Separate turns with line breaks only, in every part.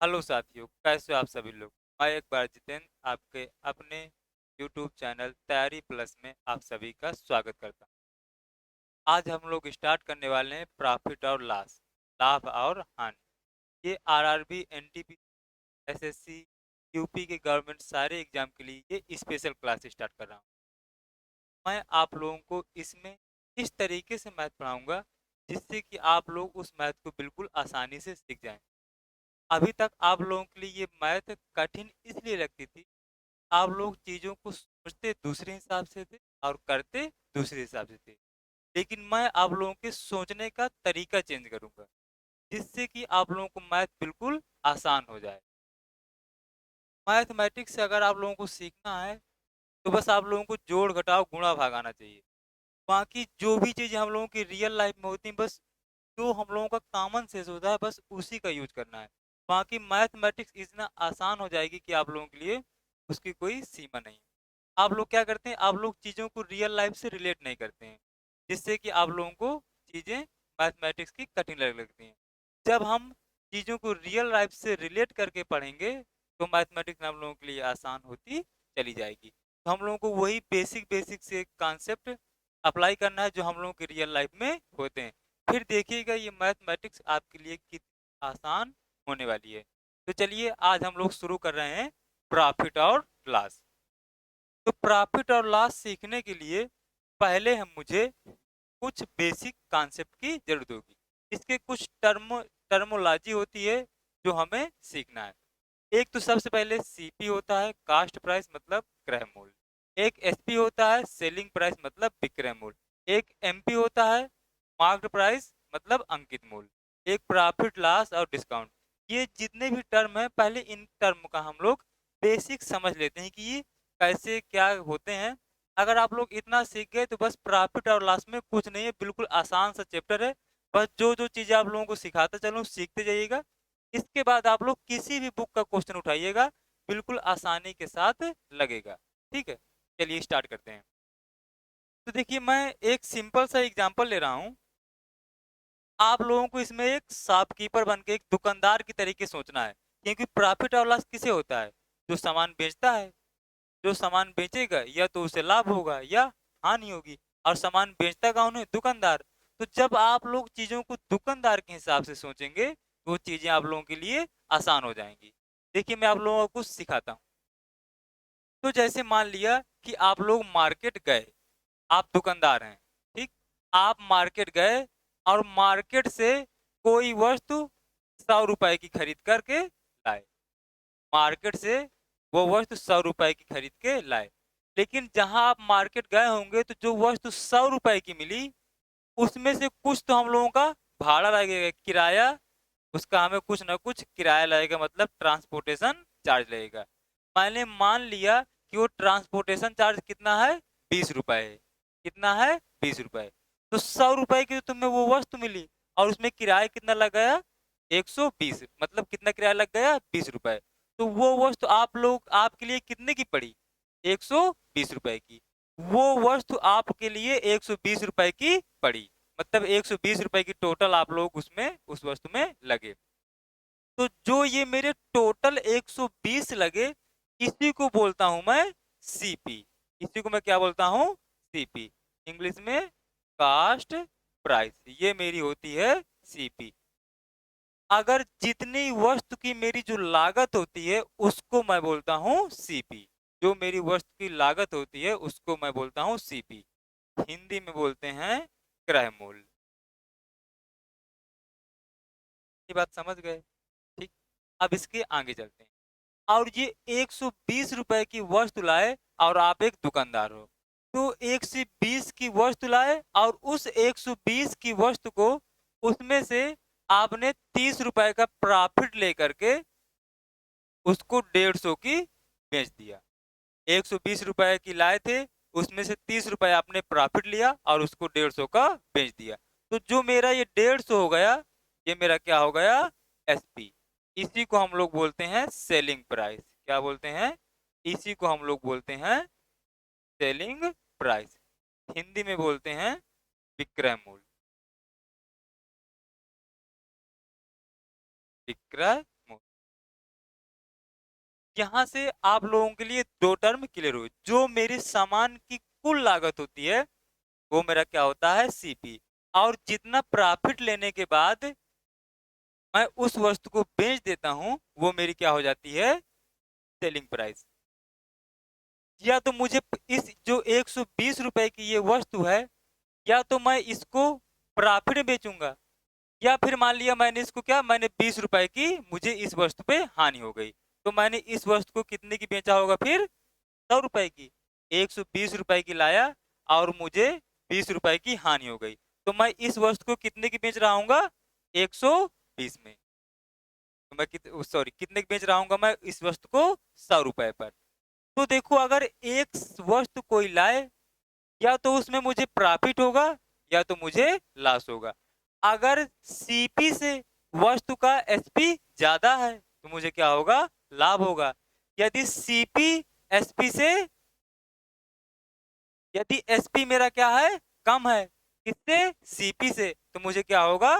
Hello साथियों, कैसे हो आप सभी लोग। मैं एक बार जितेंद्र आपके अपने यूट्यूब चैनल तैयारी प्लस में आप सभी का स्वागत करता हूं। आज हम लोग स्टार्ट करने वाले हैं प्रॉफिट और लॉस, लाभ और हानि। ये आरआरबी, एनटीपी, एसएससी, यूपी के गवर्नमेंट सारे एग्जाम के लिए ये स्पेशल क्लास स्टार्ट कर रहा हूँ। मैं आप लोगों को इसमें इस तरीके से मैथ पढ़ाऊंगा जिससे कि आप लोग उस मैथ को बिल्कुल आसानी से सीख जाएं। अभी तक आप लोगों के लिए ये मैथ कठिन इसलिए लगती थी, आप लोग चीज़ों को सोचते दूसरे हिसाब से थे और करते दूसरे हिसाब से थे। लेकिन मैं आप लोगों के सोचने का तरीका चेंज करूंगा जिससे कि आप लोगों को मैथ बिल्कुल आसान हो जाए। मैथमेटिक्स से अगर आप लोगों को सीखना है तो बस आप लोगों को जोड़ घटाव गुणा भाग आना चाहिए। बाकी जो भी चीज़ें हम लोगों की रियल लाइफ में होती हैं, बस जो हम लोगों का कॉमन सेंस होता है बस उसी का यूज करना है। बाकी मैथमेटिक्स इतना आसान हो जाएगी कि आप लोगों के लिए उसकी कोई सीमा नहीं है। आप लोग क्या करते हैं, आप लोग चीज़ों को रियल लाइफ से रिलेट नहीं करते हैं, जिससे कि आप लोगों को चीज़ें मैथमेटिक्स की कठिन लगती हैं। जब हम चीज़ों को रियल लाइफ से रिलेट करके पढ़ेंगे तो मैथमेटिक्स हम लोगों के लिए आसान होती चली जाएगी। तो हम लोगों को वही बेसिक बेसिक से कॉन्सेप्ट अप्लाई करना है जो हम लोगों के रियल लाइफ में होते हैं। फिर देखिएगा ये मैथमेटिक्स आपके लिए कितनी आसान होने वाली है। तो चलिए आज हम लोग शुरू कर रहे हैं प्रॉफिट और लॉस। तो प्रॉफिट और लॉस सीखने के लिए पहले हम मुझे कुछ बेसिक कॉन्सेप्ट की जरूरत होगी। इसके कुछ टर्मोलॉजी होती है जो हमें सीखना है। एक तो सबसे पहले सीपी होता है, कास्ट प्राइस मतलब क्रय मूल्य। एक एसपी होता है, सेलिंग प्राइस मतलब विक्रय मूल्य। एक एमपी होता है, मार्क्ड प्राइस मतलब अंकित मूल्य। एक प्रॉफिट लॉस और डिस्काउंट। ये जितने भी टर्म है पहले इन टर्म का हम लोग बेसिक समझ लेते हैं कि ये कैसे क्या होते हैं। अगर आप लोग इतना सीख गए तो बस प्रॉफिट और लॉस में कुछ नहीं है, बिल्कुल आसान सा चैप्टर है। बस जो जो चीजें आप लोगों को सिखाता चलूँ सीखते जाइएगा। इसके बाद आप लोग किसी भी बुक का क्वेश्चन उठाइएगा, बिल्कुल आसानी के साथ लगेगा। ठीक है, चलिए स्टार्ट करते हैं। तो देखिए मैं एक सिंपल सा एग्जांपल ले रहा हूँ। आप लोगों को इसमें एक शॉपकीपर बन के एक दुकानदार की तरीके सोचना है, क्योंकि प्रॉफिट और लॉस किसे होता है? जो सामान बेचता है। जो सामान बेचेगा या तो उसे लाभ होगा या हानि होगी। और सामान बेचता कौन है? दुकानदार। तो जब आप लोग चीजों को दुकानदार के हिसाब से सोचेंगे तो वो चीजें आप लोगों के लिए आसान हो जाएंगी। देखिए मैं आप लोगों को कुछ सिखाता हूँ। तो जैसे मान लिया कि आप लोग मार्केट गए, आप दुकानदार हैं, ठीक। आप मार्केट गए और मार्केट से कोई वस्तु 100 रुपए की खरीद करके लाए। मार्केट से वो वस्तु 100 रुपए की खरीद के लाए। लेकिन जहां आप मार्केट गए होंगे तो जो वस्तु 100 रुपए की मिली उसमें से कुछ तो हम लोगों का भाड़ा लगेगा, किराया। उसका हमें कुछ ना कुछ किराया लगेगा, मतलब ट्रांसपोर्टेशन चार्ज लगेगा। मैंने मान लिया कि वो ट्रांसपोर्टेशन चार्ज कितना है? 20 रुपए है। कितना है? 20 रुपए। तो 100 रुपए की तो तुम्हें वो वस्तु मिली और उसमें किराया कितना लग गया? 120। मतलब कितना किराया लग गया? 20 रुपए। तो वो वस्तु आप लोग आपके लिए कितने की पड़ी? 120 रुपए की। वो वस्तु आपके लिए 120 रुपए की पड़ी। मतलब 120 रुपए की टोटल आप लोग उसमें उस वस्तु में लगे। तो जो ये मेरे टोटल 120 लगे, इसी को बोलता हूं मैं सीपी। इसी को मैं क्या बोलता हूं? सीपी। इंग्लिश में कास्ट प्राइस, ये मेरी होती है सीपी। अगर जितनी वस्तु की मेरी जो लागत होती है उसको मैं बोलता हूं सीपी। जो मेरी वस्तु की लागत होती है उसको मैं बोलता हूं सीपी। हिंदी में बोलते हैं क्रय मूल्य। ये बात समझ गए? ठीक। अब इसके आगे चलते हैं। और ये 120 रुपए की वस्तु लाए और आप एक दुकानदार हो। तो 120 की वस्तु लाए और उस 120 की वस्तु को उसमें से आपने 30 रुपए का प्रॉफिट लेकर के उसको 150 की बेच दिया। 120 रुपए की लाए थे, उसमें से 30 रुपए आपने प्रॉफिट लिया और उसको 150 का बेच दिया। तो जो मेरा ये 150 हो गया, ये मेरा क्या हो गया? एसपी। इसी को हम लोग बोलते हैं सेलिंग प्राइस। क्या बोलते हैं? इसी को हम लोग बोलते हैं सेलिंग प्राइस। हिंदी में बोलते हैं विक्रय मूल्य। विक्रय मूल्य। यहाँ से आप लोगों के लिए दो टर्म क्लियर हुए। जो मेरे सामान की कुल लागत होती है वो मेरा क्या होता है, सीपी। और जितना प्रॉफिट लेने के बाद मैं उस वस्तु को बेच देता हूं वो मेरी क्या हो जाती है, सेलिंग प्राइस। या तो मुझे इस जो 120 रुपए की ये वस्तु है, या तो मैं इसको प्रॉफिट में बेचूंगा, या फिर मान लिया मैंने इसको क्या, मैंने 20 रुपए की, मुझे इस वस्तु पे हानि हो गई, तो मैंने इस वस्तु को कितने की बेचा होगा, फिर 100 रुपए की। 120 रुपए की लाया और मुझे 20 रुपए की हानि हो गई, तो मैं इस वस्तु को कितने की बेच रहा हूँ, 120 में। तो मैं सॉरी कितने की बेच रहा हूँ मैं इस वस्तु को, 100 रुपए पर। तो देखो अगर एक वस्तु कोई लाए, या तो उसमें मुझे प्रॉफिट होगा या तो मुझे लॉस होगा। अगर सीपी से वस्तु का एसपी ज्यादा है तो मुझे क्या होगा, लाभ होगा। यदि सीपी एसपी से, यदि एसपी मेरा क्या है, कम है, किससे, सीपी से, तो मुझे क्या होगा,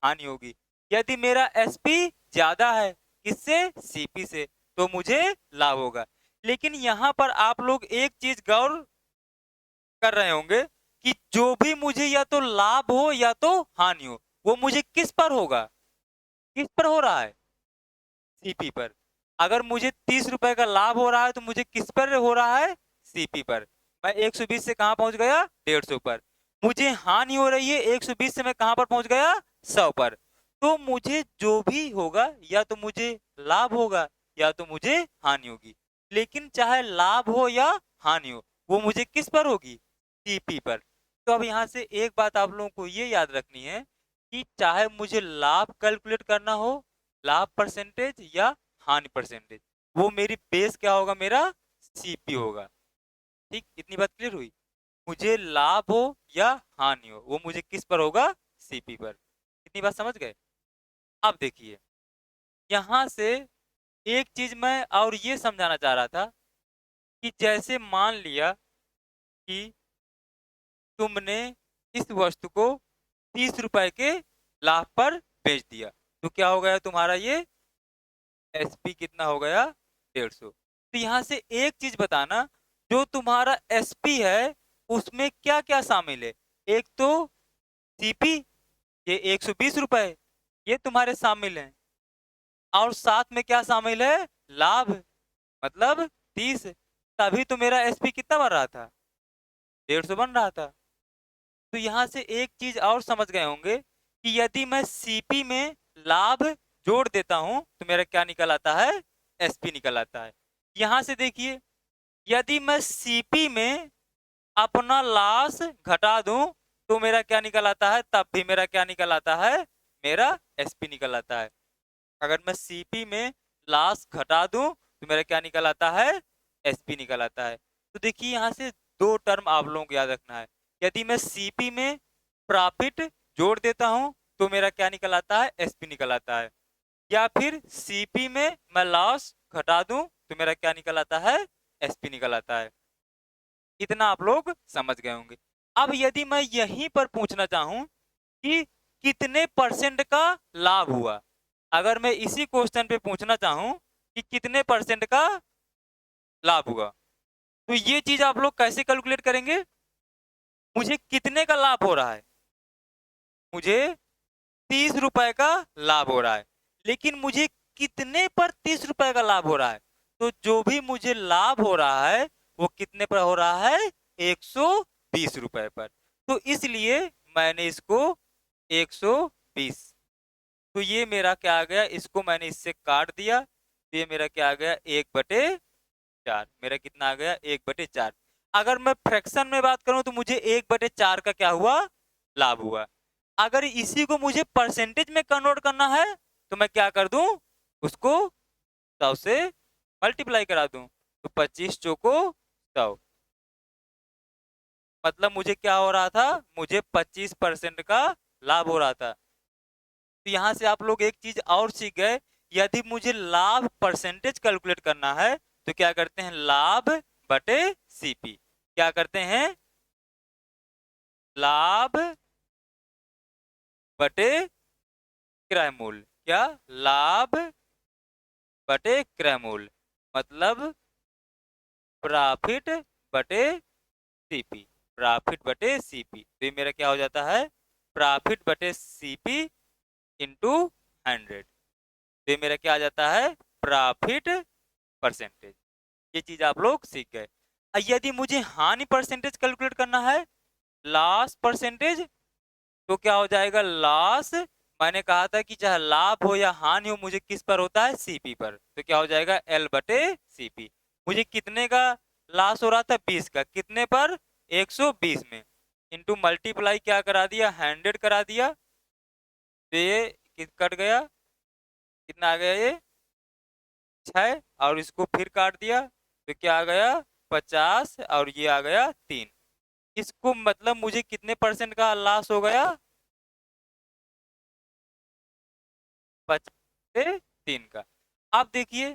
हानि होगी। यदि मेरा एसपी ज्यादा है, किससे, सीपी से, तो मुझे लाभ होगा। लेकिन यहाँ पर आप लोग एक चीज गौर कर रहे होंगे कि जो भी मुझे या तो लाभ हो या तो हानि हो, वो मुझे किस पर होगा, किस पर हो रहा है, सीपी पर। अगर मुझे 30 रुपए का लाभ हो रहा है तो मुझे किस पर हो रहा है, सीपी पर। मैं 120 से कहां पहुंच गया, 150 पर। मुझे हानि हो रही है 120 से, मैं कहां पर पहुंच गया, 100 पर। तो मुझे जो भी होगा या तो मुझे लाभ होगा या तो मुझे हानि होगी। लेकिन चाहे लाभ हो या हानि हो, वो मुझे किस पर होगी, सीपी पर। तो अब यहां से एक बात आप लोगों को ये याद रखनी है कि चाहे मुझे लाभ कैलकुलेट करना हो, लाभ परसेंटेज या हानि परसेंटेज, वो मेरी बेस क्या होगा, मेरा सीपी होगा। ठीक, इतनी बात क्लियर हुई। मुझे लाभ हो या हानि हो, वो मुझे किस पर होगा, सीपी पर। इतनी बात समझ गए। अब देखिए यहां से एक चीज मैं और ये समझाना चाह रहा था कि जैसे मान लिया कि तुमने इस वस्तु को 30 रुपए के लाभ पर बेच दिया, तो क्या हो गया तुम्हारा, ये एसपी कितना हो गया, 150। तो यहां से एक चीज बताना, जो तुम्हारा एसपी है उसमें क्या क्या शामिल है। एक तो सीपी, ये 120 रुपए, ये तुम्हारे शामिल है। और साथ में क्या शामिल है, लाभ, मतलब 30। तभी तो मेरा एसपी कितना बन रहा था, 150 बन रहा था। तो यहां से एक चीज और समझ गए होंगे कि यदि मैं सीपी में लाभ जोड़ देता हूं तो मेरा क्या निकल आता है, एसपी निकल आता है। यहां से देखिए, यदि मैं सीपी में अपना लॉस घटा दूं तो मेरा क्या निकल आता है, तब भी मेरा क्या निकल आता है, मेरा एसपी निकल आता है। अगर मैं सीपी में लॉस घटा दूं तो मेरा क्या निकल आता है, एसपी निकल आता है। तो देखिए यहां से दो टर्म आप लोगों को याद रखना है। यदि मैं सीपी में प्रॉफिट जोड़ देता हूं तो मेरा क्या निकल आता है, एसपी निकल आता है। या फिर सीपी में मैं लॉस घटा दूं तो मेरा क्या निकल आता है, एसपी निकल आता है। इतना आप लोग समझ गए होंगे। अब यदि मैं यहीं पर पूछना चाहूं कि कितने परसेंट का लाभ हुआ, अगर मैं इसी क्वेश्चन पे पूछना चाहूं कि कितने परसेंट का लाभ हुआ, तो ये चीज आप लोग कैसे कैलकुलेट करेंगे। मुझे कितने का लाभ हो रहा है, मुझे 30 रुपए का लाभ हो रहा है, लेकिन मुझे कितने पर 30 रुपए का लाभ हो रहा है। तो जो भी मुझे लाभ हो रहा है वो कितने पर हो रहा है, 120 रुपए पर। तो इसलिए मैंने इसको 120, तो ये मेरा क्या आ गया, इसको मैंने इससे काट दिया, तो ये मेरा क्या आ गया, 1/4। मेरा कितना आ गया, 1/4। अगर मैं फ्रैक्शन में बात करूं तो मुझे 1/4 का क्या हुआ, लाभ हुआ। अगर इसी को मुझे परसेंटेज में कन्वर्ट करना है तो मैं क्या कर दूं, उसको 100 से मल्टीप्लाई करा दूं, तो 25 चौको 100, मतलब मुझे क्या हो रहा था, मुझे 25% का लाभ हो रहा था। तो यहां से आप लोग एक चीज और सीख गए, यदि मुझे लाभ परसेंटेज कैलकुलेट करना है तो क्या करते हैं, लाभ बटे सीपी। क्या करते हैं, लाभ बटे क्रय मूल्य। क्या, लाभ बटे क्रय मूल्य, मतलब प्रॉफिट बटे सीपी, प्रॉफिट बटे सीपी। तो ये मेरा क्या हो जाता है, प्रॉफिट बटे सीपी इंटू 100। तो ये मेरा क्या आ जाता है, प्रॉफिट परसेंटेज। ये चीज आप लोग सीख गए। यदि मुझे हानि परसेंटेज कैलकुलेट करना है, लॉस परसेंटेज, तो क्या हो जाएगा, लॉस, मैंने कहा था कि चाहे लाभ हो या हानि हो, मुझे किस पर होता है, सीपी पर। तो क्या हो जाएगा, एल बटे सीपी। मुझे कितने का लॉस हो रहा था, 20 का, कितने पर, 120 में, इंटू मल्टीप्लाई क्या करा दिया, 100 करा दिया। तो ये कट गया, कितना आ गया, ये 6, और इसको फिर काट दिया तो क्या आ गया, 50, और ये आ गया 3। इसको मतलब मुझे कितने परसेंट का लॉस हो गया, 50 से 3 का। अब देखिए,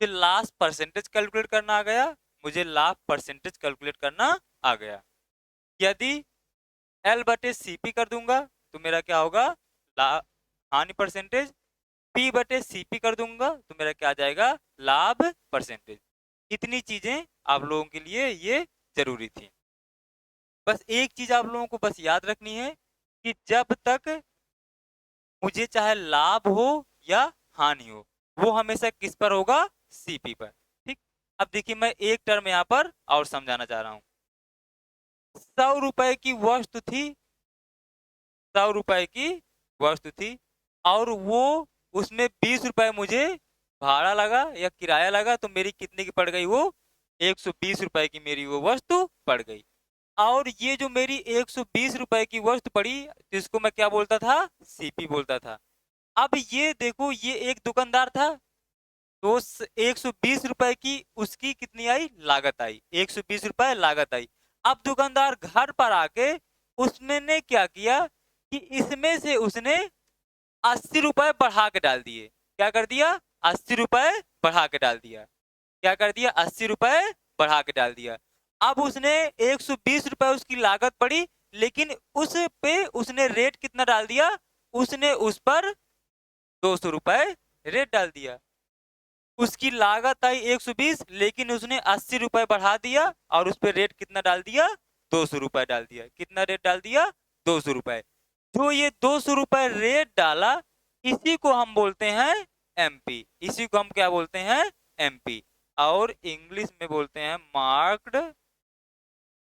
मुझे लास्ट परसेंटेज कैलकुलेट करना आ गया, मुझे लाभ परसेंटेज कैलकुलेट करना आ गया। यदि एल बटे सीपी कर दूंगा तो मेरा क्या होगा, हानि परसेंटेज, पी बटे सीपी कर दूंगा तो मेरा क्या आ जाएगा, लाभ परसेंटेज। इतनी चीजें आप लोगों के लिए ये जरूरी थी। बस एक चीज आप लोगों को बस याद रखनी है कि जब तक मुझे चाहे लाभ हो या हानि हो, वो हमेशा किस पर होगा, सीपी पर। ठीक। अब देखिए, मैं एक टर्म यहाँ पर और समझाना चाह रहा हूँ। 100 रुपए की वस्तु थी, 100 रुपए की वस्तु थी, और वो, उसमें 20 रुपए मुझे भाड़ा लगा या किराया लगा, तो मेरी कितने की पड़ गई वो, 120 रुपए की मेरी वो वस्तु पड़ गई। और ये जो मेरी 120 रुपए की वस्तु पड़ी, जिसको मैं क्या बोलता था, सीपी बोलता था। अब ये देखो, ये एक दुकानदार था, तो 120 रुपए की उसकी कितनी आई, लागत आई, 120 रुपए लागत आई। अब दुकानदार घर पर आके उसने क्या किया कि इसमें से उसने 80 रुपए बढ़ा के डाल दिए। क्या कर दिया, 80 रुपए बढ़ा के डाल दिया। क्या कर दिया, 80 रुपए बढ़ा के डाल दिया। अब उसने 120 रुपए उसकी लागत पड़ी, लेकिन उस पे उसने रेट कितना डाल दिया, उसने उस पर 200 रुपए रेट डाल दिया। उसकी लागत आई 120, लेकिन उसने 80 रुपए बढ़ा दिया, और उस पर रेट कितना डाल दिया, 200 रुपए डाल दिया। कितना रेट डाल दिया, 200 रुपए। जो ये 200 रुपए रेट डाला, इसी को हम बोलते हैं एमपी। इसी को हम क्या बोलते हैं, एमपी। और इंग्लिश में बोलते हैं मार्क्ड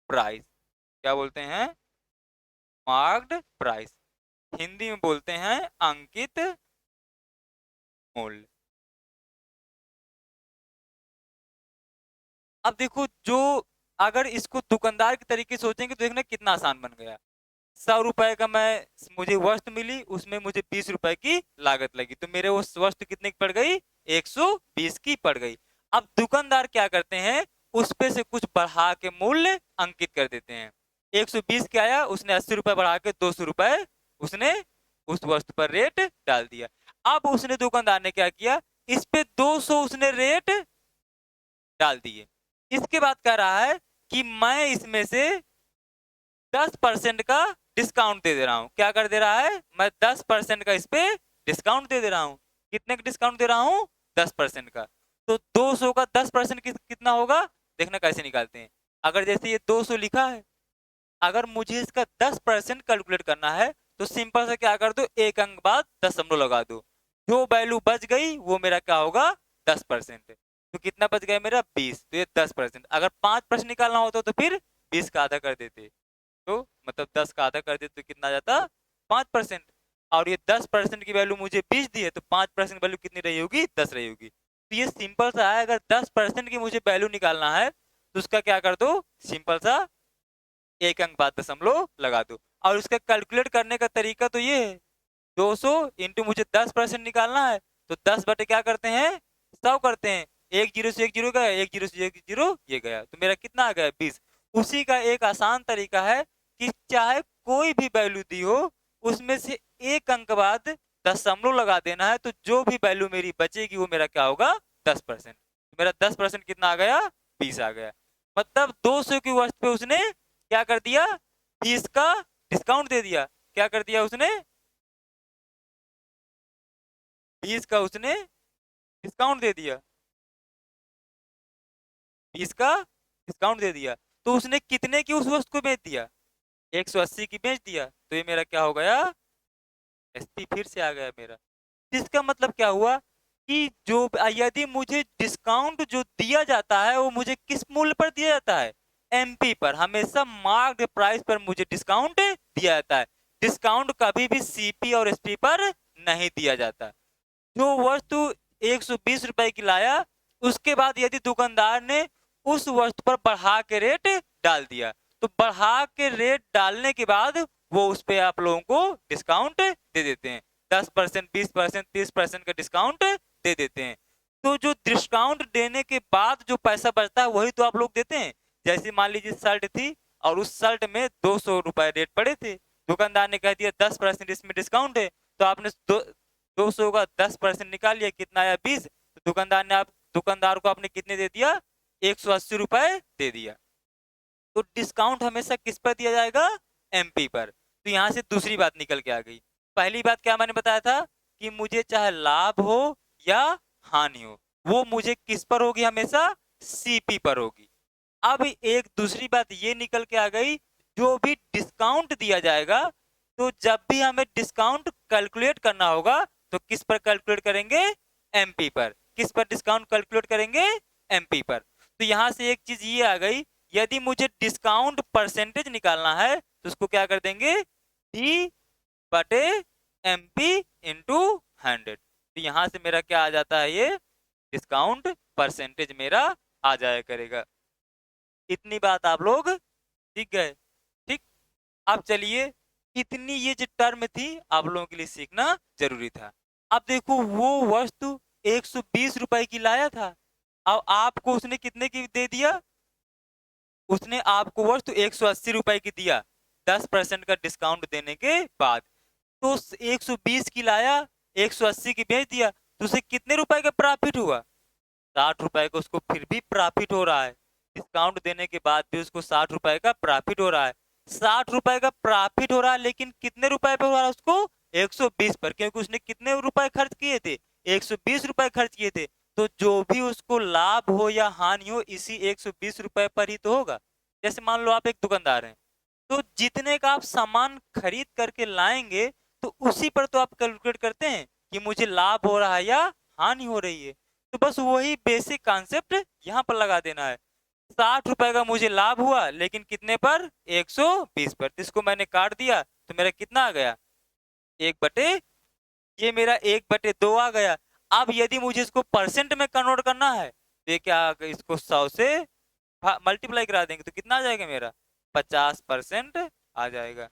प्राइस। क्या बोलते हैं, मार्क्ड प्राइस। हिंदी में बोलते हैं अंकित मूल्य। अब देखो, जो अगर इसको दुकानदार के तरीके से सोचेंगे तो देखना कितना आसान बन गया। 100 रुपए का मैं, मुझे वस्तु मिली, उसमें मुझे 20 रुपए की लागत लगी, तो मेरे वो वस्तु कितने की पड़ गई, 120 की पड़ गई। अब दुकानदार क्या करते हैं, उस पे से कुछ बढ़ा के मूल्य अंकित कर देते हैं। 120 के आया, उसने 80 रुपए बढ़ा के 200 रुपए उसने उस वस्तु पर रेट डाल दिया। अब उसने, दुकानदार ने क्या किया, इस पे 200 उसने रेट डाल दिए। इसके बाद कह रहा है कि मैं इसमें से 10% का डिस्काउंट दे दे रहा हूं। क्या कर दे रहा है, मैं 10% का इस पे डिस्काउंट दे दे रहा हूं। कितने का डिस्काउंट दे रहा हूं, 10% का। तो 200 का 10% कितना होगा, देखना कैसे निकालते हैं। अगर जैसे ये 200 लिखा है, अगर मुझे इसका 10% कैलकुलेट करना है, तो सिंपल से क्या कर दो, एक अंक बाद दशमलव लगा दो। जो वैल्यू बच गई वो मेरा क्या होगा, 10%। तो कितना बच गया मेरा, 20। तो ये 10%। अगर 5% निकालना होता तो फिर 20 का आधा कर देते, तो मतलब 10 का आधा कर देते तो कितना आ जाता, 5%। और ये 10% की वैल्यू मुझे 20 दी है, तो 5% वैल्यू कितनी रही होगी, 10 रही होगी। तो ये सिंपल सा है, अगर 10% की मुझे वैल्यू निकालना है तो उसका क्या कर दो, सिंपल सा एक अंक बाद दशमलव लगा दो। और उसका कैलकुलेट करने का तरीका तो ये है, 200 इंटू, मुझे 10% निकालना है, तो 10 बटे क्या करते हैं, 100 करते हैं। एक जीरो से एक जीरो गया, एक जीरो से एक जीरो ये गया, तो मेरा कितना आ गया, 20। उसी का एक आसान तरीका है कि चाहे कोई भी वैल्यू दी हो, उसमें से एक अंक बाद दशमलव लगा देना है, तो जो भी वैल्यू मेरी बचेगी वो मेरा क्या होगा, 10%। तो मेरा 10% कितना आ गया, 20 आ गया। मतलब 200 की वस्तु पे उसने क्या कर दिया, 20 का डिस्काउंट दे दिया। क्या कर दिया उसने, 20 का उसने डिस्काउंट दे दिया। 20 का डिस्काउंट दे दिया, तो उसने कितने की उस वस्तु को बेच दिया? 180 की बेच दिया, तो ये मेरा क्या हो गया? एसपी फिर से आ गया मेरा। इसका मतलब क्या हुआ कि जो यदि मुझे डिस्काउंट जो दिया जाता है वो मुझे किस मूल्य पर दिया जाता है? एमपी पर। हमेशा मार्क्ड प्राइस पर मुझे डिस्काउंट दिया जाता है। डिस्काउंट कभी भी सीपी और एसपी पर नहीं दिया जाता। जो वस्तु 120 रुपए की लाया, उसके बाद यदि दुकानदार ने उस वस्तु पर बढ़ा के रेट डाल दिया, तो बढ़ा के रेट डालने के बाद वो उस पे आप लोगों को डिस्काउंट दे देते हैं। 10%, 20%, 30% का डिस्काउंट दे देते हैं। तो जो डिस्काउंट देने के बाद जो पैसा बचता है वही तो आप लोग देते हैं। जैसे मान लीजिए शर्ट थी और उस शर्ट में 200 रुपए रेट पड़े थे, दुकानदार ने कह दिया 10% इसमें डिस्काउंट है, तो आपने 200 का 10% निकाल लिया, कितना आया? 20। तो दुकानदार को आपने कितने दे दिया? 180 रुपए दे दिया। तो डिस्काउंट हमेशा किस पर दिया जाएगा? एमपी पर। तो यहां से दूसरी बात निकल के आ गई। पहली बात क्या मैंने बताया था कि मुझे चाहे लाभ हो या हानि हो, वो मुझे किस पर होगी? हमेशा सीपी पर होगी। अब एक दूसरी बात ये निकल के आ गई, जो भी डिस्काउंट दिया जाएगा, तो जब भी हमें डिस्काउंट कैलकुलेट करना होगा तो किस पर कैलकुलेट करेंगे? एमपी पर। किस पर डिस्काउंट कैलकुलेट करेंगे? एमपी पर। तो यहां से एक चीज ये आ गई, यदि मुझे डिस्काउंट परसेंटेज निकालना है तो उसको क्या कर देंगे? डी बटे एमपी इंटू 100। तो यहां से मेरा क्या आ जाता है? ये डिस्काउंट परसेंटेज मेरा आ जाया करेगा। इतनी बात आप लोग सीख गए? ठीक। अब चलिए, इतनी ये जो टर्म थी आप लोगों के लिए सीखना जरूरी था। अब देखो, वो वस्तु 120 रुपए की लाया था, अब आपको उसने कितने की दे दिया? उसने आपको वस्तु 180 रुपए की दिया 10% का डिस्काउंट देने के बाद। तो 120 की लाया, 180 की बेच दिया, तो उसे कितने रुपए का प्रॉफिट हुआ? 60 रुपए का उसको फिर भी प्रॉफिट हो रहा है। डिस्काउंट देने के बाद भी उसको 60 रुपए का प्रॉफिट हो रहा है। 60 रुपए का प्रॉफिट हो रहा है, लेकिन कितने रुपए पे हो रहा है उसको? 120 पर, क्योंकि उसने कितने रुपए खर्च किए थे? 120 रुपए खर्च किए थे। तो जो भी उसको लाभ हो या हानि हो, इसी 120 रुपए पर ही तो होगा। जैसे मान लो आप एक दुकानदार हैं, तो जितने का आप सामान खरीद करके लाएंगे, तो उसी पर तो आप कैलकुलेट करते हैं कि मुझे लाभ हो रहा है या हानि हो रही है। तो बस वही बेसिक कॉन्सेप्ट यहाँ पर लगा देना है। 60 रुपए का मुझे लाभ हुआ, लेकिन कितने पर? 120 पर। तो इसको मैंने काट दिया, तो मेरा कितना आ गया? 1/, ये मेरा 1/2 आ गया। अब यदि मुझे इसको परसेंट में कन्वर्ट करना है, तो ये क्या, इसको 100 से मल्टीप्लाई करा देंगे तो कितना आ जाएगा मेरा? 50% आ जाएगा।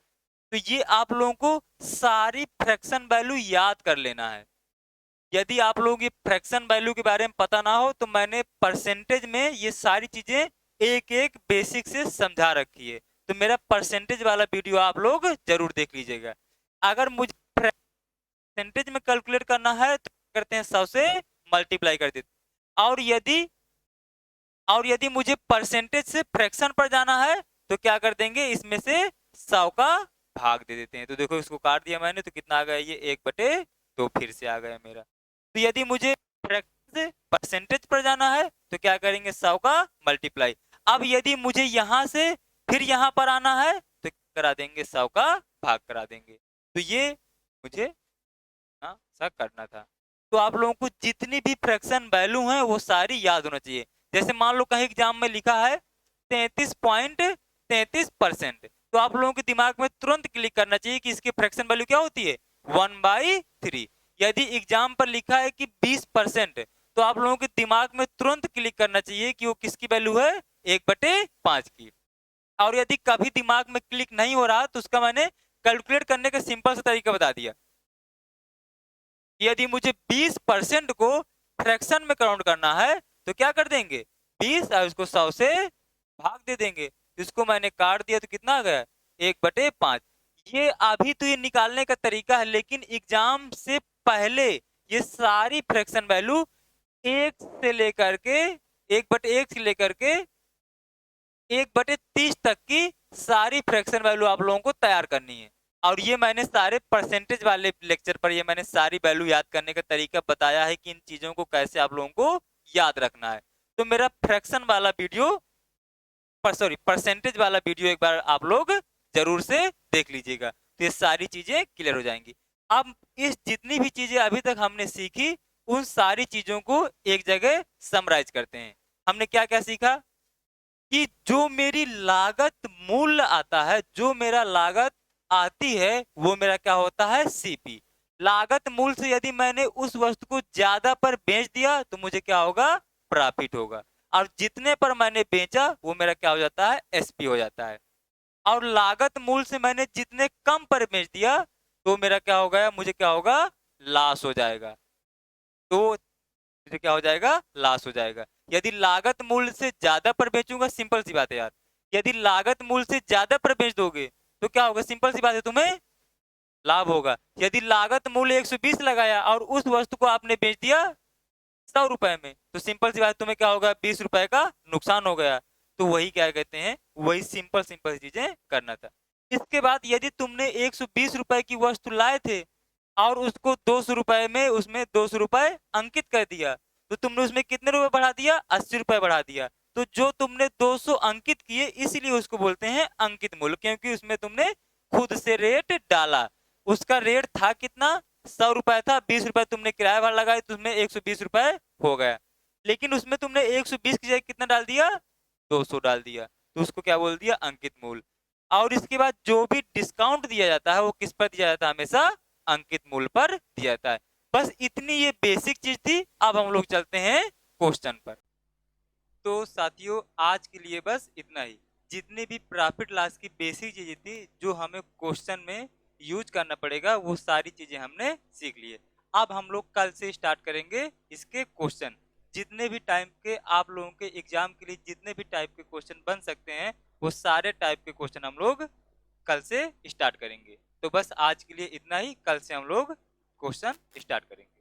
तो ये आप लोगों को सारी फ्रैक्शन वैल्यू याद कर लेना है। यदि आप लोगों की फ्रैक्शन वैल्यू के बारे में पता ना हो, तो मैंने परसेंटेज में ये सारी चीजें एक एक बेसिक से समझा रखी है, तो मेरा परसेंटेज वाला वीडियो आप लोग जरूर देख लीजिएगा। अगर मुझे परसेंटेज में कैलकुलेट करना है तो करते हैं 100 से मल्टीप्लाई कर देते हैं। और यदि मुझे परसेंटेज से फ्रैक्शन पर जाना है तो क्या कर देंगे? इसमें से 100 का भाग दे देते हैं। तो देखो, इसको काट दिया मैंने, तो कितना आ गया? ये 1/2 फिर से आ गया मेरा। तो यदि मुझे फ्रैक्शन से परसेंटेज पर जाना है तो क्या करेंगे? 100 का मल्टीप्लाई। अब यदि मुझे यहां से फिर यहां पर आना है तो करा देंगे 100 का भाग करा देंगे। तो ये मुझे सा करना था। तो आप लोगों को जितनी भी फ्रैक्शन वैल्यू है वो सारी याद होना चाहिए। जैसे मान लो कहीं एग्जाम में लिखा है 33.33%, तो आप लोगों के दिमाग में तुरंत क्लिक करना चाहिए कि इसकी फ्रैक्शन वैल्यू क्या होती है? 1/3। यदि एग्जाम पर लिखा है कि 20%, तो आप लोगों के दिमाग में तुरंत क्लिक करना चाहिए कि वो किसकी वैल्यू है? 1/5 की। और यदि कभी दिमाग में क्लिक नहीं हो रहा तो उसका मैंने कैलकुलेट करने का सिंपल सा तरीका बता दिया। यदि मुझे 20% को फ्रैक्शन में काउंट करना है तो क्या कर देंगे? 20 और इसको 100 से भाग दे देंगे। इसको मैंने काट दिया तो कितना आ गया? 1/5। ये अभी तो ये निकालने का तरीका है, लेकिन एग्जाम से पहले ये सारी फ्रैक्शन वैल्यू 1 से लेकर के 1/30 तक की सारी फ्रैक्शन वैल्यू आप लोगों को तैयार करनी है। और ये मैंने सारे परसेंटेज वाले लेक्चर पर ये मैंने सारी वैल्यू याद करने का तरीका बताया है कि इन चीजों को कैसे आप लोगों को याद रखना है। तो मेरा फ्रैक्शन वाला वीडियो सॉरी परसेंटेज वाला वीडियो एक बार आप लोग जरूर से देख लीजिएगा, तो ये सारी चीजें क्लियर हो जाएंगी। अब इस जितनी भी चीजें अभी तक हमने सीखी उन सारी चीजों को एक जगह समराइज करते हैं। हमने क्या क्या सीखा कि जो मेरी लागत मूल्य आता है, जो मेरा लागत आती है, वो मेरा क्या होता है, सीपी। लागत मूल्य से यदि मैंने उस वस्तु को ज्यादा पर बेच दिया तो मुझे क्या होगा, प्रॉफिट होगा। और जितने पर मैंने बेचा वो मेरा क्या हो जाता है, एसपी हो जाता है। और लागत मूल्य से मैंने जितने कम पर बेच दिया तो मेरा क्या हो गया, मुझे क्या होगा, लॉस हो जाएगा। तो मुझे क्या हो जाएगा, लॉस हो जाएगा। यदि लागत मूल्य से ज्यादा पर बेचूंगा, सिंपल सी बात है यार, यदि लागत मूल्य से ज्यादा पर बेच दोगे तो क्या होगा, सिंपल सी बात है, तुम्हें लाभ होगा। यदि लागत मूल्य 120 लगाया और उस वस्तु को आपने बेच दिया 100 रुपए में, तो सिंपल सी बात, तुम्हें क्या होगा, 20 रुपए का नुकसान हो गया। तो वही क्या कहते हैं, वही सिंपल सिंपल चीजें करना था। इसके बाद यदि तुमने 120 रुपए की वस्तु लाए थे और उसको 200 रुपए में उसमें 200 रुपए अंकित कर दिया, तो तुमने उसमें कितने रुपए बढ़ा दिया, 80 रुपए बढ़ा दिया। तो जो तुमने 200 अंकित किए इसलिए उसको बोलते हैं अंकित मूल्य, क्योंकि उसमें तुमने खुद से रेट डाला। उसका रेट था कितना, 100 रुपए था, 20 रुपए तुमने किराया भाड़ा लगाया तो उसमें 120 रुपए हो गया। लेकिन उसमें तुमने 120 की जगह कितना डाल दिया, 200 डाल दिया, तो उसको क्या बोल दिया, अंकित मूल्य। और इसके बाद जो भी डिस्काउंट दिया जाता है वो किस पर दिया जाता है, हमेशा अंकित मूल्य पर दिया जाता है। बस इतनी ये बेसिक चीज थी। अब हम लोग चलते हैं क्वेश्चन पर। तो साथियों आज के लिए बस इतना ही। जितने भी प्रॉफिट लॉस की बेसिक चीजें थी जो हमें क्वेश्चन में यूज करना पड़ेगा वो सारी चीजें हमने सीख लिए। अब हम लोग कल से स्टार्ट करेंगे इसके क्वेश्चन। जितने भी टाइप के आप लोगों के एग्जाम के लिए जितने भी टाइप के क्वेश्चन बन सकते हैं वो सारे टाइप के क्वेश्चन हम लोग कल से स्टार्ट करेंगे। तो बस आज के लिए इतना ही, कल से हम लोग क्वेश्चन स्टार्ट करेंगे।